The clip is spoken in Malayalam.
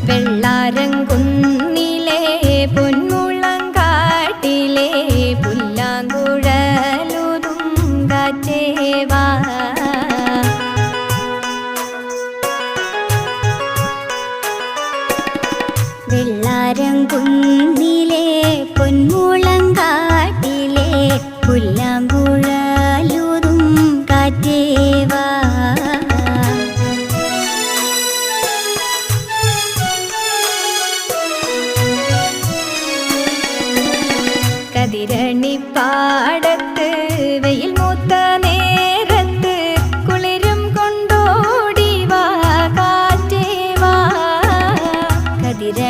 വെള്ളാരംകുന്നിലെ പൊന്മുളങ്കാട്ടിലെ പുല്ലാങ്കുഴലുതും കാറ്റേവാ. വെള്ളാരംകുന്നിലെ പൊന്മുളങ്കാട്ടിലെ പുല്ലാങ്കുഴലുതും കാറ്റേവാ. കതിരണിപ്പാടത്ത് വെയിൽ മൂത്ത നേരത്ത് കുളിരും കൊണ്ടോടിവാ കാറ്റേവാ. കതിരണിപ്പാടത്ത്